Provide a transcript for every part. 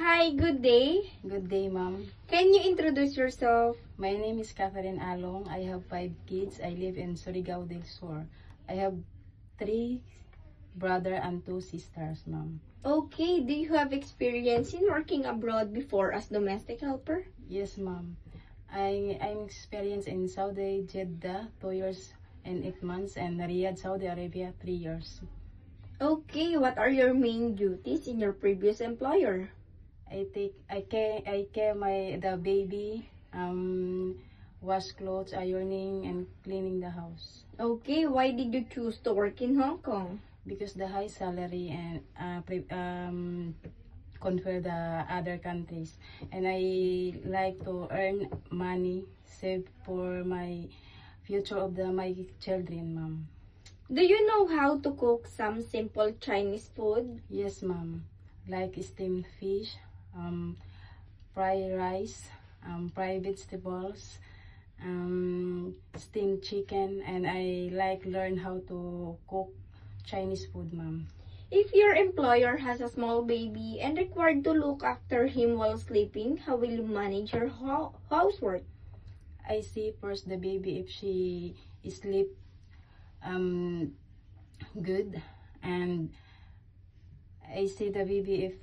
Hi, good day. Good day, ma'am. Can you introduce yourself? My name is Catherine Along. I have 5 kids. I live in Surigao del Sur. I have 3 brothers and 2 sisters, ma'am. Okay, do you have experience in working abroad before as domestic helper? Yes, ma'am. I'm experienced in Saudi Jeddah 2 years and 8 months and Riyadh, Saudi Arabia 3 years. Okay, what are your main duties in your previous employer? I care the baby, wash clothes, ironing, and cleaning the house. Okay, why did you choose to work in Hong Kong? Because the high salary and compare the other countries, and I like to earn money, save for my future of my children, ma'am. Do you know how to cook some simple Chinese food? Yes, ma'am. Like steamed fish, fried rice, fried vegetables, steamed chicken, and I like learn how to cook Chinese food, ma'am. If your employer has a small baby and required to look after him while sleeping, how will you manage your housework? I see first the baby if she sleep good, and I see the baby if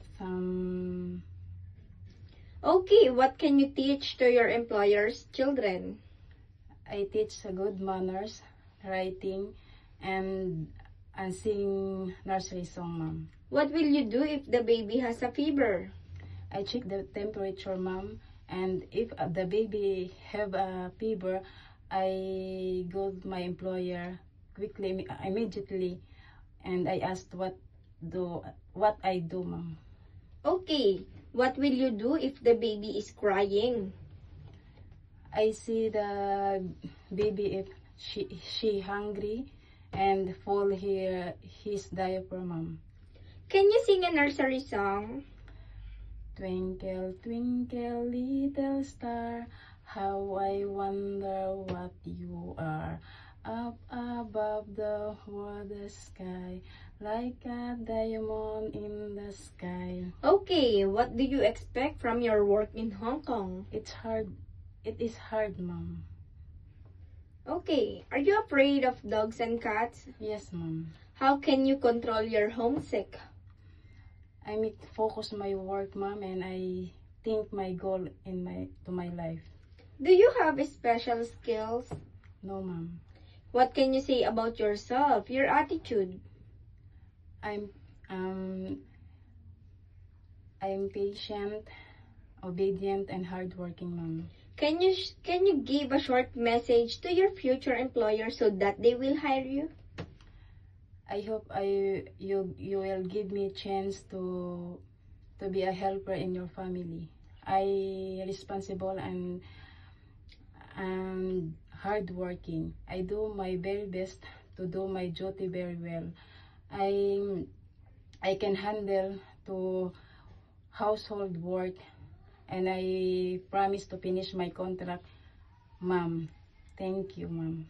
Okay, what can you teach to your employer's children? I teach good manners, writing, and sing nursery song, ma'am. What will you do if the baby has a fever? I check the temperature, ma'am, and if the baby have a fever, I go to my employer quickly, immediately, and I asked what I do, ma'am. Okay, what will you do if the baby is crying? I see the baby if she hungry and full his diaper, ma'am. Can you sing a nursery song? Twinkle, twinkle, little star, how I wonder what you are. Up above the sky, like a diamond in the sky. Okay, what do you expect from your work in Hong Kong? It's hard. It is hard, ma'am. Okay, are you afraid of dogs and cats? Yes, ma'am. How can you control your homesick? I make focus my work, ma'am, and I think my goal in my life. Do you have special skills? No, ma'am. What can you say about yourself, your attitude? I'm patient, obedient, and hardworking, ma'am. Can you give a short message to your future employer so that they will hire you? I hope you will give me a chance to be a helper in your family. I responsible and hardworking. I do my very best to do my duty very well. I can handle to household work, and I promise to finish my contract, ma'am. Thank you, ma'am.